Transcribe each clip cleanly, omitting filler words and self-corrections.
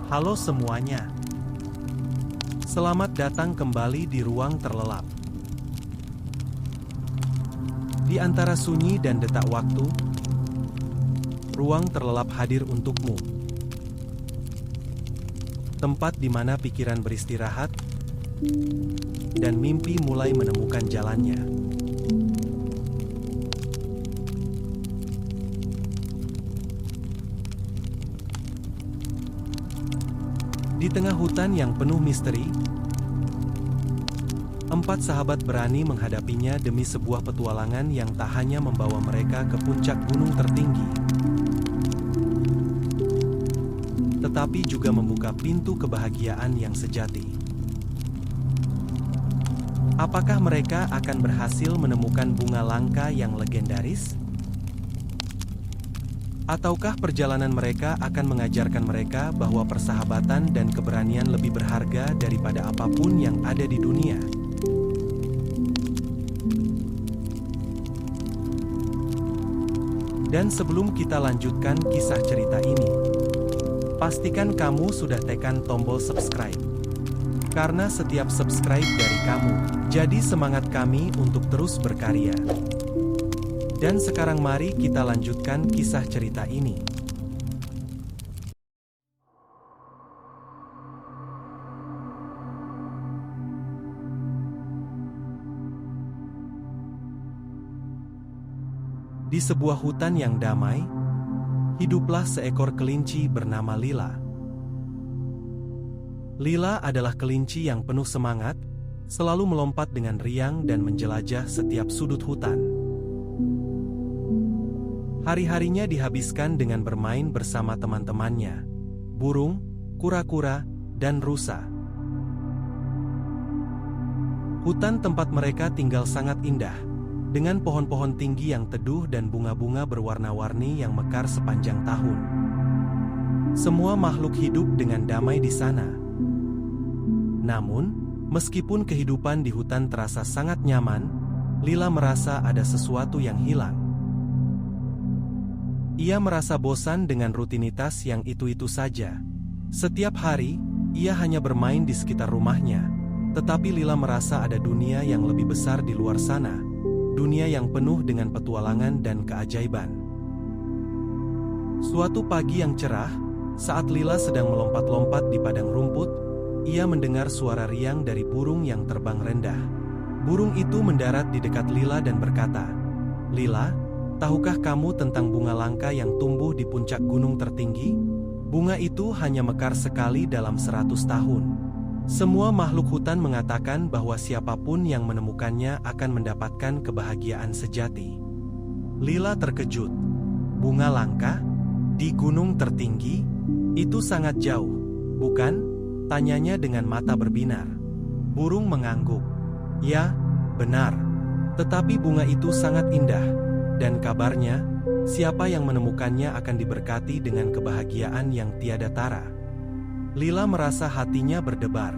Halo semuanya. Selamat datang kembali di ruang terlelap. Di antara sunyi dan detak waktu, ruang terlelap hadir untukmu. Tempat di mana pikiran beristirahat dan mimpi mulai menemukan jalannya. Di tengah hutan yang penuh misteri, 4 sahabat berani menghadapinya demi sebuah petualangan yang tak hanya membawa mereka ke puncak gunung tertinggi, tetapi juga membuka pintu kebahagiaan yang sejati. Apakah mereka akan berhasil menemukan bunga langka yang legendaris? Ataukah perjalanan mereka akan mengajarkan mereka bahwa persahabatan dan keberanian lebih berharga daripada apapun yang ada di dunia? Dan sebelum kita lanjutkan kisah cerita ini, pastikan kamu sudah tekan tombol subscribe. Karena setiap subscribe dari kamu, jadi semangat kami untuk terus berkarya. Dan sekarang mari kita lanjutkan kisah cerita ini. Di sebuah hutan yang damai, hiduplah seekor kelinci bernama Lila. Lila adalah kelinci yang penuh semangat, selalu melompat dengan riang dan menjelajah setiap sudut hutan. Hari-harinya dihabiskan dengan bermain bersama teman-temannya, burung, kura-kura, dan rusa. Hutan tempat mereka tinggal sangat indah, dengan pohon-pohon tinggi yang teduh dan bunga-bunga berwarna-warni yang mekar sepanjang tahun. Semua makhluk hidup dengan damai di sana. Namun, meskipun kehidupan di hutan terasa sangat nyaman, Lila merasa ada sesuatu yang hilang. Ia merasa bosan dengan rutinitas yang itu-itu saja. Setiap hari, ia hanya bermain di sekitar rumahnya. Tetapi Lila merasa ada dunia yang lebih besar di luar sana. Dunia yang penuh dengan petualangan dan keajaiban. Suatu pagi yang cerah, saat Lila sedang melompat-lompat di padang rumput, ia mendengar suara riang dari burung yang terbang rendah. Burung itu mendarat di dekat Lila dan berkata, "Lila, tahukah kamu tentang bunga langka yang tumbuh di puncak gunung tertinggi? Bunga itu hanya mekar sekali dalam 100 tahun. Semua makhluk hutan mengatakan bahwa siapapun yang menemukannya akan mendapatkan kebahagiaan sejati." Lila terkejut. Bunga langka? Di gunung tertinggi? Itu sangat jauh, bukan? Tanyanya dengan mata berbinar. Burung mengangguk. Ya, benar. Tetapi bunga itu sangat indah. Dan kabarnya, siapa yang menemukannya akan diberkati dengan kebahagiaan yang tiada tara. Lila merasa hatinya berdebar.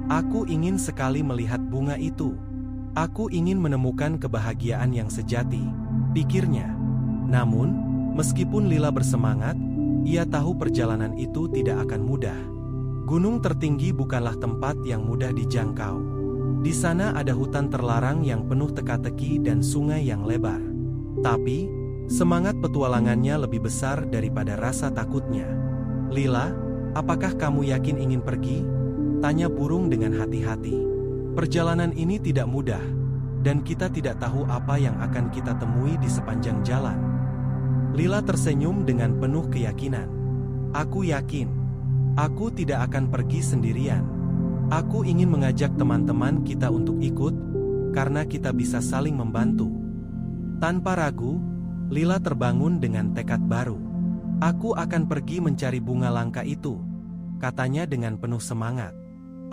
Aku ingin sekali melihat bunga itu. Aku ingin menemukan kebahagiaan yang sejati, pikirnya. Namun, meskipun Lila bersemangat, ia tahu perjalanan itu tidak akan mudah. Gunung tertinggi bukanlah tempat yang mudah dijangkau. Di sana ada hutan terlarang yang penuh teka-teki dan sungai yang lebar. Tapi, semangat petualangannya lebih besar daripada rasa takutnya. "Lila, apakah kamu yakin ingin pergi?" tanya burung dengan hati-hati. "Perjalanan ini tidak mudah, dan kita tidak tahu apa yang akan kita temui di sepanjang jalan." Lila tersenyum dengan penuh keyakinan. "Aku yakin. Aku tidak akan pergi sendirian. Aku ingin mengajak teman-teman kita untuk ikut, karena kita bisa saling membantu." Tanpa ragu, Lila terbangun dengan tekad baru. "Aku akan pergi mencari bunga langka itu," katanya dengan penuh semangat.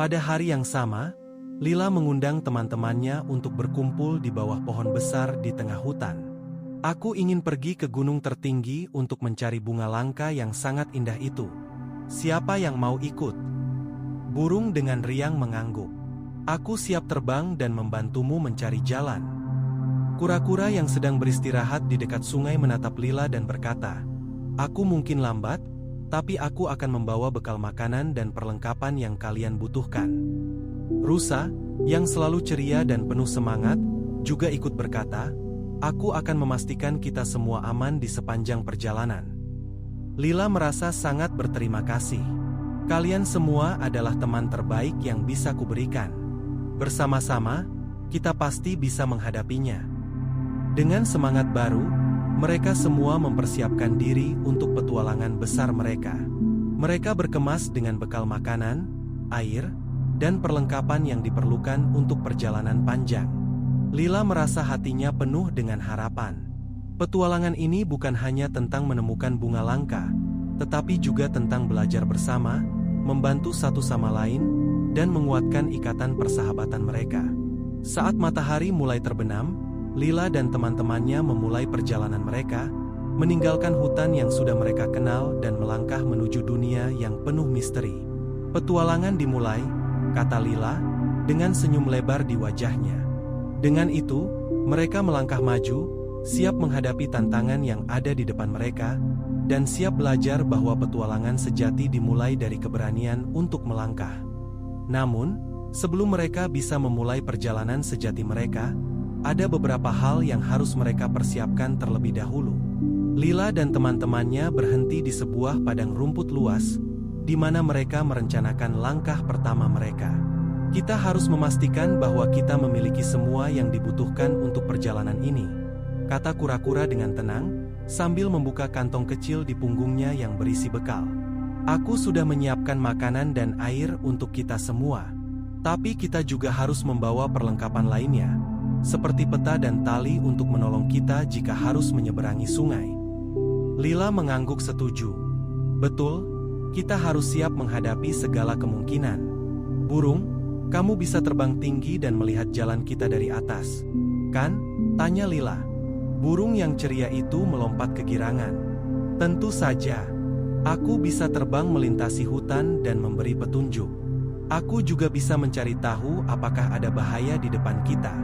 Pada hari yang sama, Lila mengundang teman-temannya untuk berkumpul di bawah pohon besar di tengah hutan. "Aku ingin pergi ke gunung tertinggi untuk mencari bunga langka yang sangat indah itu. Siapa yang mau ikut?" Burung dengan riang mengangguk. "Aku siap terbang dan membantumu mencari jalan." Kura-kura yang sedang beristirahat di dekat sungai menatap Lila dan berkata, "Aku mungkin lambat, tapi aku akan membawa bekal makanan dan perlengkapan yang kalian butuhkan." Rusa, yang selalu ceria dan penuh semangat, juga ikut berkata, "Aku akan memastikan kita semua aman di sepanjang perjalanan." Lila merasa sangat berterima kasih. "Kalian semua adalah teman terbaik yang bisa kuberikan. Bersama-sama, kita pasti bisa menghadapinya." Dengan semangat baru, mereka semua mempersiapkan diri untuk petualangan besar mereka. Mereka berkemas dengan bekal makanan, air, dan perlengkapan yang diperlukan untuk perjalanan panjang. Lila merasa hatinya penuh dengan harapan. Petualangan ini bukan hanya tentang menemukan bunga langka, tetapi juga tentang belajar bersama, membantu satu sama lain, dan menguatkan ikatan persahabatan mereka. Saat matahari mulai terbenam, Lila dan teman-temannya memulai perjalanan mereka, meninggalkan hutan yang sudah mereka kenal dan melangkah menuju dunia yang penuh misteri. "Petualangan dimulai," kata Lila, dengan senyum lebar di wajahnya. Dengan itu, mereka melangkah maju, siap menghadapi tantangan yang ada di depan mereka, dan siap belajar bahwa petualangan sejati dimulai dari keberanian untuk melangkah. Namun, sebelum mereka bisa memulai perjalanan sejati mereka, ada beberapa hal yang harus mereka persiapkan terlebih dahulu. Lila dan teman-temannya berhenti di sebuah padang rumput luas, di mana mereka merencanakan langkah pertama mereka. "Kita harus memastikan bahwa kita memiliki semua yang dibutuhkan untuk perjalanan ini," kata kura-kura dengan tenang, sambil membuka kantong kecil di punggungnya yang berisi bekal. "Aku sudah menyiapkan makanan dan air untuk kita semua. Tapi kita juga harus membawa perlengkapan lainnya, seperti peta dan tali untuk menolong kita jika harus menyeberangi sungai." Lila mengangguk setuju. "Betul. Kita harus siap menghadapi segala kemungkinan. Burung, kamu bisa terbang tinggi dan melihat jalan kita dari atas, kan?" tanya Lila. Burung yang ceria itu melompat kegirangan. "Tentu saja. Aku bisa terbang melintasi hutan dan memberi petunjuk. Aku juga bisa mencari tahu apakah ada bahaya di depan kita."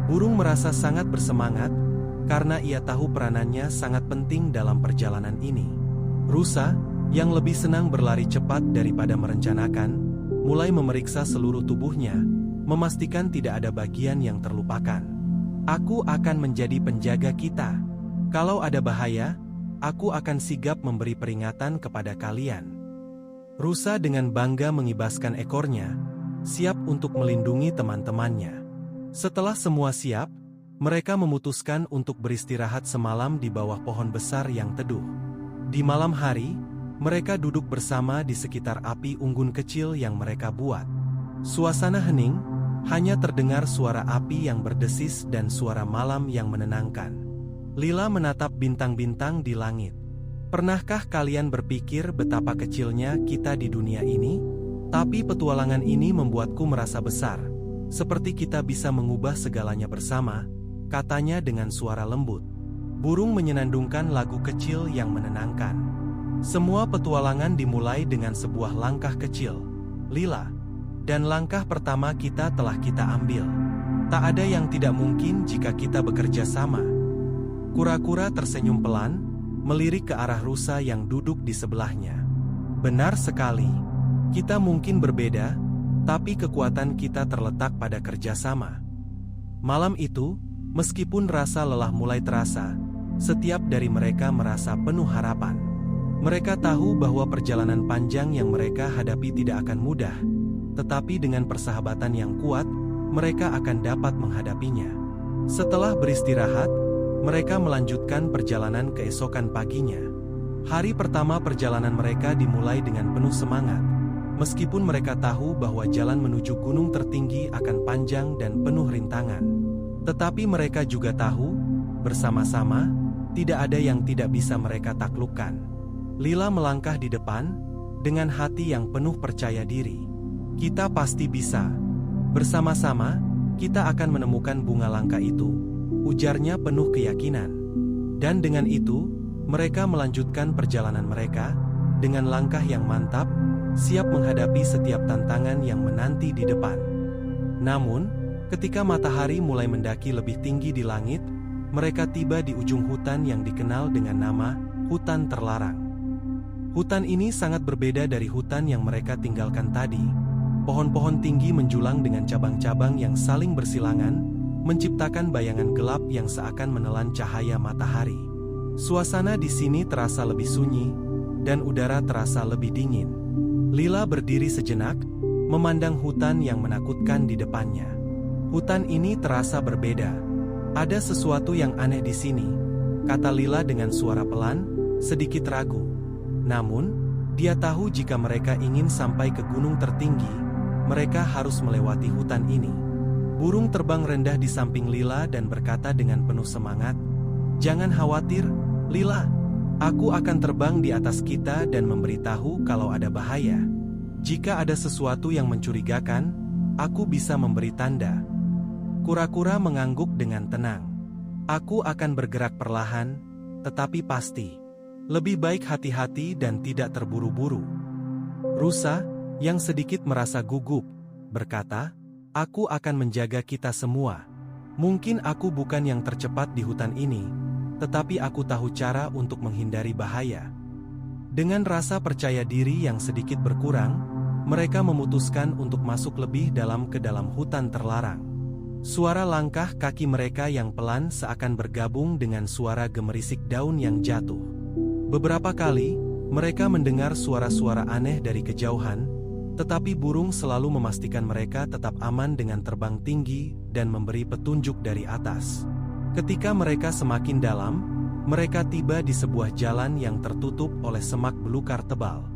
Burung merasa sangat bersemangat, karena ia tahu peranannya sangat penting dalam perjalanan ini. Rusa, yang lebih senang berlari cepat daripada merencanakan, mulai memeriksa seluruh tubuhnya, memastikan tidak ada bagian yang terlupakan. "Aku akan menjadi penjaga kita. Kalau ada bahaya, aku akan sigap memberi peringatan kepada kalian." Rusa dengan bangga mengibaskan ekornya, siap untuk melindungi teman-temannya. Setelah semua siap, mereka memutuskan untuk beristirahat semalam di bawah pohon besar yang teduh. Di malam hari, mereka duduk bersama di sekitar api unggun kecil yang mereka buat. Suasana hening, hanya terdengar suara api yang berdesis dan suara malam yang menenangkan. Lila menatap bintang-bintang di langit. "Pernahkah kalian berpikir betapa kecilnya kita di dunia ini? Tapi petualangan ini membuatku merasa besar, seperti kita bisa mengubah segalanya bersama," katanya dengan suara lembut. Burung menyenandungkan lagu kecil yang menenangkan. "Semua petualangan dimulai dengan sebuah langkah kecil, Lila. Dan langkah pertama kita telah kita ambil. Tak ada yang tidak mungkin jika kita bekerja sama." Kura-kura tersenyum pelan, melirik ke arah rusa yang duduk di sebelahnya. "Benar sekali. Kita mungkin berbeda, tapi kekuatan kita terletak pada kerjasama." Malam itu, meskipun rasa lelah mulai terasa, setiap dari mereka merasa penuh harapan. Mereka tahu bahwa perjalanan panjang yang mereka hadapi tidak akan mudah, tetapi dengan persahabatan yang kuat, mereka akan dapat menghadapinya. Setelah beristirahat, mereka melanjutkan perjalanan keesokan paginya. Hari pertama perjalanan mereka dimulai dengan penuh semangat, meskipun mereka tahu bahwa jalan menuju gunung tertinggi akan panjang dan penuh rintangan. Tetapi mereka juga tahu, bersama-sama, tidak ada yang tidak bisa mereka taklukkan. Lila melangkah di depan, dengan hati yang penuh percaya diri. "Kita pasti bisa. Bersama-sama, kita akan menemukan bunga langka itu," ujarnya penuh keyakinan. Dan dengan itu, mereka melanjutkan perjalanan mereka, dengan langkah yang mantap, siap menghadapi setiap tantangan yang menanti di depan. Namun, ketika matahari mulai mendaki lebih tinggi di langit, mereka tiba di ujung hutan yang dikenal dengan nama Hutan Terlarang. Hutan ini sangat berbeda dari hutan yang mereka tinggalkan tadi. Pohon-pohon tinggi menjulang dengan cabang-cabang yang saling bersilangan, menciptakan bayangan gelap yang seakan menelan cahaya matahari. Suasana di sini terasa lebih sunyi, dan udara terasa lebih dingin. Lila berdiri sejenak, memandang hutan yang menakutkan di depannya. Hutan ini terasa berbeda. Ada sesuatu yang aneh di sini, kata Lila dengan suara pelan, sedikit ragu. Namun, dia tahu jika mereka ingin sampai ke gunung tertinggi, mereka harus melewati hutan ini. Burung terbang rendah di samping Lila dan berkata dengan penuh semangat, "Jangan khawatir, Lila. Aku akan terbang di atas kita dan memberitahu kalau ada bahaya. Jika ada sesuatu yang mencurigakan, aku bisa memberi tanda." Kura-kura mengangguk dengan tenang. "Aku akan bergerak perlahan, tetapi pasti. Lebih baik hati-hati dan tidak terburu-buru." Rusa, yang sedikit merasa gugup, berkata, "Aku akan menjaga kita semua. Mungkin aku bukan yang tercepat di hutan ini, tetapi aku tahu cara untuk menghindari bahaya." Dengan rasa percaya diri yang sedikit berkurang, mereka memutuskan untuk masuk lebih dalam ke dalam hutan terlarang. Suara langkah kaki mereka yang pelan seakan bergabung dengan suara gemerisik daun yang jatuh. Beberapa kali, mereka mendengar suara-suara aneh dari kejauhan, tetapi burung selalu memastikan mereka tetap aman dengan terbang tinggi dan memberi petunjuk dari atas. Ketika mereka semakin dalam, mereka tiba di sebuah jalan yang tertutup oleh semak belukar tebal.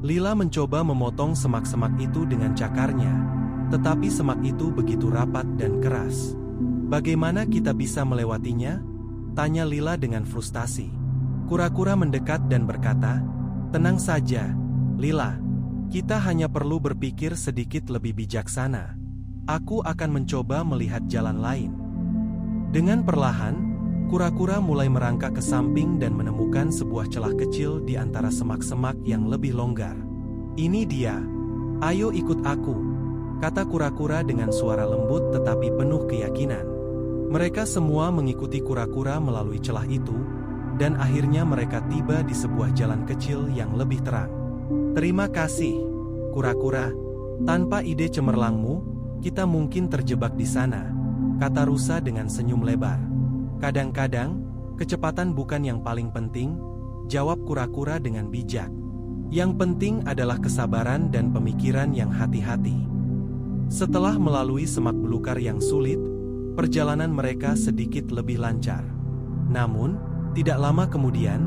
Lila mencoba memotong semak-semak itu dengan cakarnya, tetapi semak itu begitu rapat dan keras. "Bagaimana kita bisa melewatinya?" tanya Lila dengan frustasi. Kura-kura mendekat dan berkata, "Tenang saja, Lila. Kita hanya perlu berpikir sedikit lebih bijaksana. Aku akan mencoba melihat jalan lain." Dengan perlahan, kura-kura mulai merangkak ke samping dan menemukan sebuah celah kecil di antara semak-semak yang lebih longgar. "Ini dia. Ayo ikut aku," kata kura-kura dengan suara lembut tetapi penuh keyakinan. Mereka semua mengikuti kura-kura melalui celah itu, dan akhirnya mereka tiba di sebuah jalan kecil yang lebih terang. "Terima kasih, kura-kura. Tanpa ide cemerlangmu, kita mungkin terjebak di sana," kata rusa dengan senyum lebar. "Kadang-kadang, kecepatan bukan yang paling penting," jawab kura-kura dengan bijak. "Yang penting adalah kesabaran dan pemikiran yang hati-hati." Setelah melalui semak belukar yang sulit, perjalanan mereka sedikit lebih lancar. Namun, tidak lama kemudian,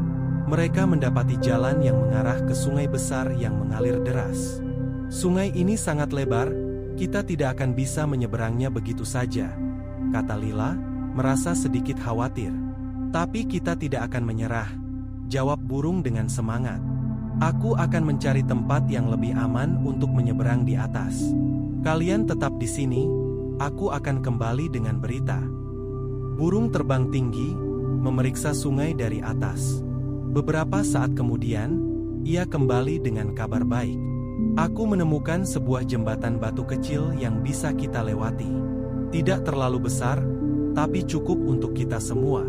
mereka mendapati jalan yang mengarah ke sungai besar yang mengalir deras. "Sungai ini sangat lebar, kita tidak akan bisa menyeberangnya begitu saja," kata Lila, merasa sedikit khawatir. "Tapi kita tidak akan menyerah," jawab burung dengan semangat. "Aku akan mencari tempat yang lebih aman untuk menyeberang di atas. Kalian tetap di sini, aku akan kembali dengan berita." Burung terbang tinggi, memeriksa sungai dari atas. Beberapa saat kemudian, ia kembali dengan kabar baik. "Aku menemukan sebuah jembatan batu kecil yang bisa kita lewati. Tidak terlalu besar, tapi cukup untuk kita semua."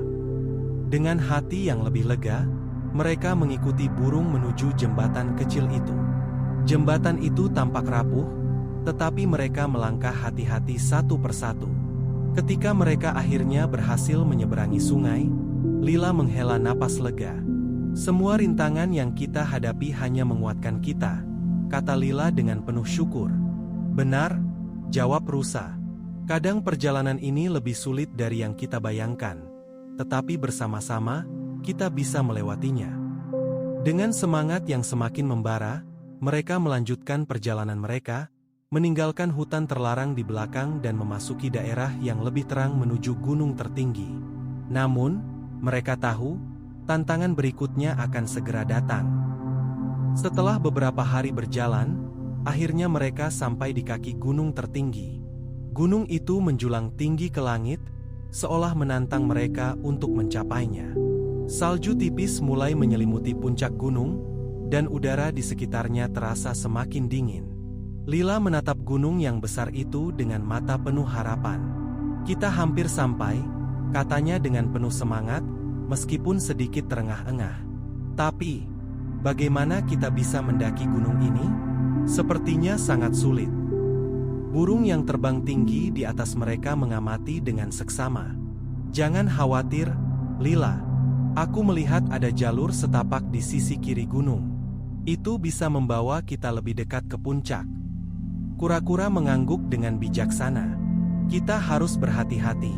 Dengan hati yang lebih lega, mereka mengikuti burung menuju jembatan kecil itu. Jembatan itu tampak rapuh, tetapi mereka melangkah hati-hati satu persatu. Ketika mereka akhirnya berhasil menyeberangi sungai, Lila menghela napas lega. "Semua rintangan yang kita hadapi hanya menguatkan kita," kata Lila dengan penuh syukur. "Benar," jawab rusa. "Kadang perjalanan ini lebih sulit dari yang kita bayangkan, tetapi bersama-sama, kita bisa melewatinya." Dengan semangat yang semakin membara, mereka melanjutkan perjalanan mereka, meninggalkan hutan terlarang di belakang dan memasuki daerah yang lebih terang menuju gunung tertinggi. Namun, mereka tahu, tantangan berikutnya akan segera datang. Setelah beberapa hari berjalan, akhirnya mereka sampai di kaki gunung tertinggi. Gunung itu menjulang tinggi ke langit, seolah menantang mereka untuk mencapainya. Salju tipis mulai menyelimuti puncak gunung, dan udara di sekitarnya terasa semakin dingin. Lila menatap gunung yang besar itu dengan mata penuh harapan. "Kita hampir sampai," katanya dengan penuh semangat, meskipun sedikit terengah-engah. "Tapi, Bagaimana kita bisa mendaki gunung ini? Sepertinya sangat sulit. Burung yang terbang tinggi di atas mereka mengamati dengan seksama. Jangan khawatir, Lila. Aku melihat ada jalur setapak di sisi kiri gunung. Itu bisa membawa kita lebih dekat ke puncak. Kura-kura mengangguk dengan bijaksana. Kita harus berhati-hati.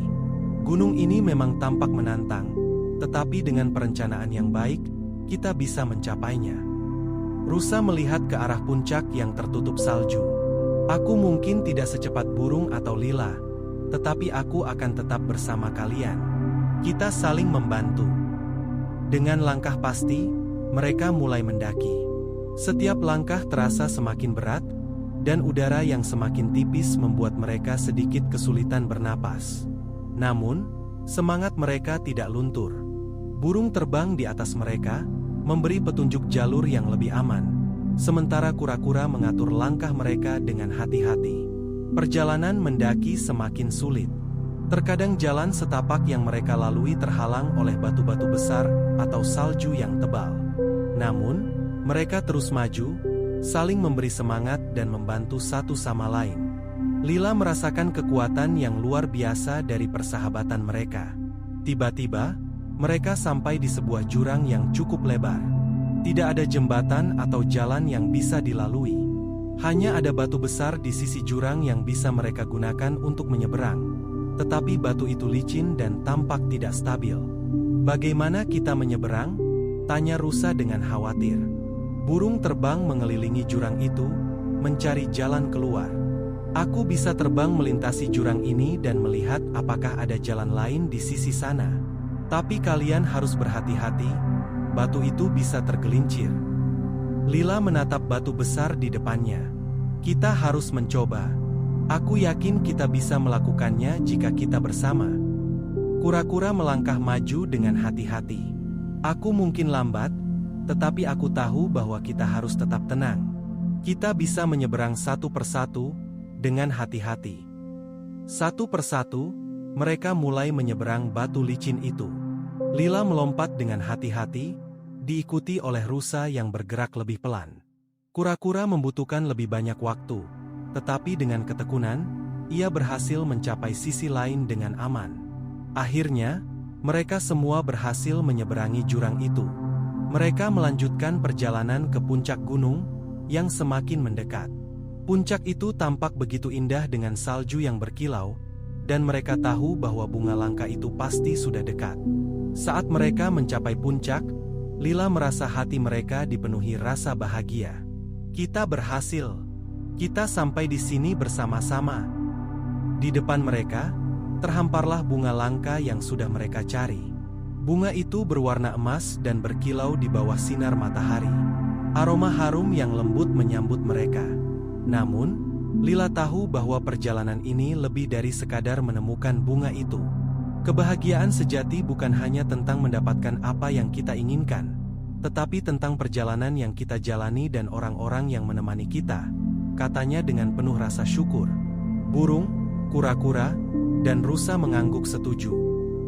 Gunung ini memang tampak menantang, tetapi dengan perencanaan yang baik, kita bisa mencapainya. Rusa melihat ke arah puncak yang tertutup salju. Aku mungkin tidak secepat burung atau Lila, tetapi aku akan tetap bersama kalian. Kita saling membantu. Dengan langkah pasti, mereka mulai mendaki. Setiap langkah terasa semakin berat, dan udara yang semakin tipis membuat mereka sedikit kesulitan bernapas. Namun, semangat mereka tidak luntur. Burung terbang di atas mereka, memberi petunjuk jalur yang lebih aman, sementara kura-kura mengatur langkah mereka dengan hati-hati. Perjalanan mendaki semakin sulit. Terkadang jalan setapak yang mereka lalui terhalang oleh batu-batu besar atau salju yang tebal. Namun, mereka terus maju, saling memberi semangat dan membantu satu sama lain. Lila merasakan kekuatan yang luar biasa dari persahabatan mereka. Tiba-tiba, mereka sampai di sebuah jurang yang cukup lebar. Tidak ada jembatan atau jalan yang bisa dilalui. Hanya ada batu besar di sisi jurang yang bisa mereka gunakan untuk menyeberang. Tetapi batu itu licin dan tampak tidak stabil. Bagaimana kita menyeberang? Tanya Rusa dengan khawatir. Burung terbang mengelilingi jurang itu, mencari jalan keluar. Aku bisa terbang melintasi jurang ini dan melihat apakah ada jalan lain di sisi sana. Tapi kalian harus berhati-hati, batu itu bisa tergelincir. Lila menatap batu besar di depannya. Kita harus mencoba. Aku yakin kita bisa melakukannya jika kita bersama. Kura-kura melangkah maju dengan hati-hati. Aku mungkin lambat, tetapi aku tahu bahwa kita harus tetap tenang. Kita bisa menyeberang satu persatu dengan hati-hati. Satu persatu, mereka mulai menyeberang batu licin itu. Lila melompat dengan hati-hati, diikuti oleh Rusa yang bergerak lebih pelan. Kura-kura membutuhkan lebih banyak waktu, tetapi dengan ketekunan, ia berhasil mencapai sisi lain dengan aman. Akhirnya, mereka semua berhasil menyeberangi jurang itu. Mereka melanjutkan perjalanan ke puncak gunung yang semakin mendekat. Puncak itu tampak begitu indah dengan salju yang berkilau, dan mereka tahu bahwa bunga langka itu pasti sudah dekat. Saat mereka mencapai puncak, Lila merasa hati mereka dipenuhi rasa bahagia. Kita berhasil. Kita sampai di sini bersama-sama. Di depan mereka, terhamparlah bunga langka yang sudah mereka cari. Bunga itu berwarna emas dan berkilau di bawah sinar matahari. Aroma harum yang lembut menyambut mereka. Namun, Lila tahu bahwa perjalanan ini lebih dari sekadar menemukan bunga itu. Kebahagiaan sejati bukan hanya tentang mendapatkan apa yang kita inginkan, tetapi tentang perjalanan yang kita jalani dan orang-orang yang menemani kita, katanya dengan penuh rasa syukur. Burung, kura-kura, dan Rusa mengangguk setuju.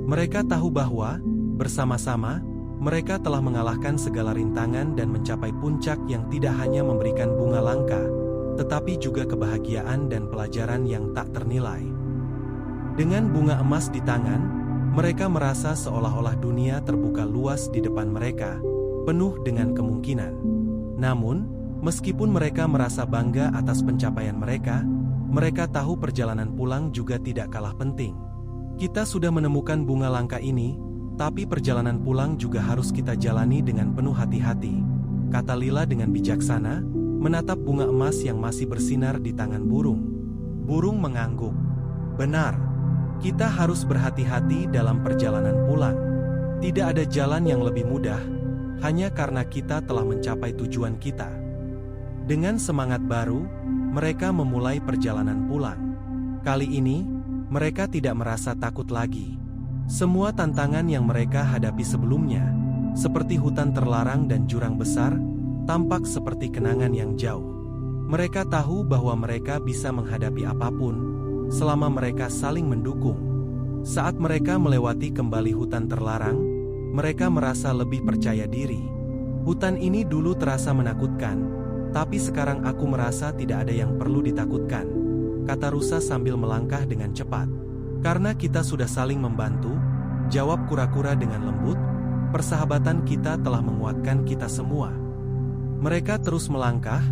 Mereka tahu bahwa bersama-sama, mereka telah mengalahkan segala rintangan dan mencapai puncak yang tidak hanya memberikan bunga langka, tetapi juga kebahagiaan dan pelajaran yang tak ternilai. Dengan bunga emas di tangan, mereka merasa seolah-olah dunia terbuka luas di depan mereka, penuh dengan kemungkinan. Namun, meskipun mereka merasa bangga atas pencapaian mereka, mereka tahu perjalanan pulang juga tidak kalah penting. Kita sudah menemukan bunga langka ini, tapi perjalanan pulang juga harus kita jalani dengan penuh hati-hati, kata Lila dengan bijaksana, menatap bunga emas yang masih bersinar di tangan burung. Burung mengangguk. Benar, kita harus berhati-hati dalam perjalanan pulang. Tidak ada jalan yang lebih mudah, hanya karena kita telah mencapai tujuan kita. Dengan semangat baru, mereka memulai perjalanan pulang. Kali ini, mereka tidak merasa takut lagi. Semua tantangan yang mereka hadapi sebelumnya, seperti hutan terlarang dan jurang besar, tampak seperti kenangan yang jauh. Mereka tahu bahwa mereka bisa menghadapi apapun, selama mereka saling mendukung. Saat mereka melewati kembali hutan terlarang, mereka merasa lebih percaya diri. Hutan ini dulu terasa menakutkan, tapi sekarang aku merasa tidak ada yang perlu ditakutkan, kata rusa sambil melangkah dengan cepat. Karena kita sudah saling membantu, jawab kura-kura dengan lembut, persahabatan kita telah menguatkan kita semua. Mereka terus melangkah,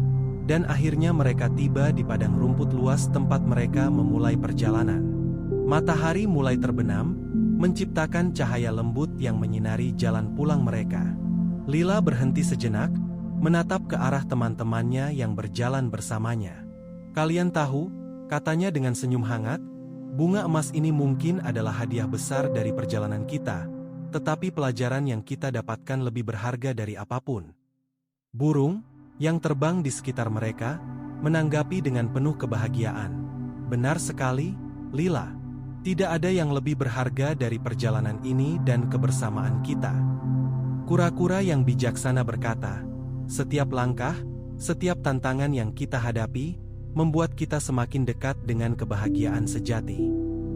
dan akhirnya mereka tiba di padang rumput luas tempat mereka memulai perjalanan. Matahari mulai terbenam, menciptakan cahaya lembut yang menyinari jalan pulang mereka. Lila berhenti sejenak, menatap ke arah teman-temannya yang berjalan bersamanya. Kalian tahu, katanya dengan senyum hangat, bunga emas ini mungkin adalah hadiah besar dari perjalanan kita, tetapi pelajaran yang kita dapatkan lebih berharga dari apapun. Burung yang terbang di sekitar mereka menanggapi dengan penuh kebahagiaan. Benar sekali, Lila. Tidak ada yang lebih berharga dari perjalanan ini dan kebersamaan kita. Kura-kura yang bijaksana berkata, setiap langkah, setiap tantangan yang kita hadapi, membuat kita semakin dekat dengan kebahagiaan sejati.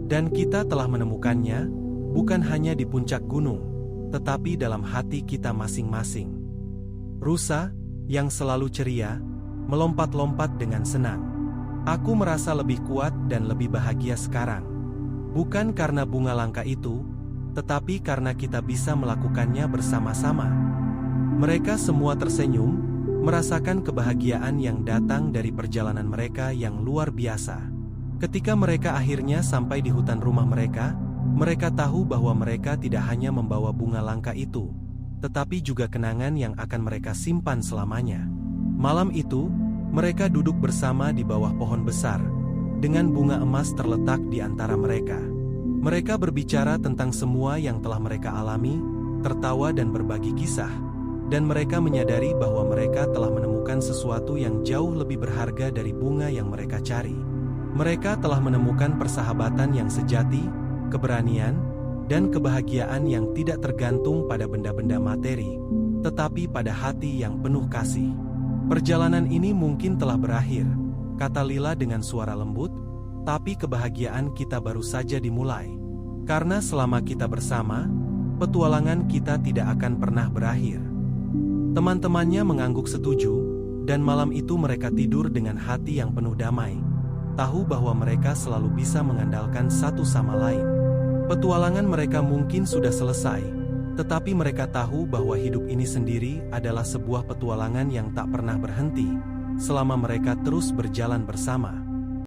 Dan kita telah menemukannya, bukan hanya di puncak gunung, tetapi dalam hati kita masing-masing. Rusa, yang selalu ceria, melompat-lompat dengan senang. Aku merasa lebih kuat dan lebih bahagia sekarang. Bukan karena bunga langka itu, tetapi karena kita bisa melakukannya bersama-sama. Mereka semua tersenyum, merasakan kebahagiaan yang datang dari perjalanan mereka yang luar biasa. Ketika mereka akhirnya sampai di hutan rumah mereka tahu bahwa mereka tidak hanya membawa bunga langka itu, tetapi juga kenangan yang akan mereka simpan selamanya. Malam itu, mereka duduk bersama di bawah pohon besar, dengan bunga emas terletak di antara mereka. Mereka berbicara tentang semua yang telah mereka alami, tertawa dan berbagi kisah, dan mereka menyadari bahwa mereka telah menemukan sesuatu yang jauh lebih berharga dari bunga yang mereka cari. Mereka telah menemukan persahabatan yang sejati, keberanian, dan kebahagiaan yang tidak tergantung pada benda-benda materi, tetapi pada hati yang penuh kasih. Perjalanan ini mungkin telah berakhir, kata Lila dengan suara lembut, tapi kebahagiaan kita baru saja dimulai. Karena selama kita bersama, petualangan kita tidak akan pernah berakhir. Teman-temannya mengangguk setuju, dan malam itu mereka tidur dengan hati yang penuh damai, tahu bahwa mereka selalu bisa mengandalkan satu sama lain. Petualangan mereka mungkin sudah selesai, tetapi mereka tahu bahwa hidup ini sendiri adalah sebuah petualangan yang tak pernah berhenti, selama mereka terus berjalan bersama.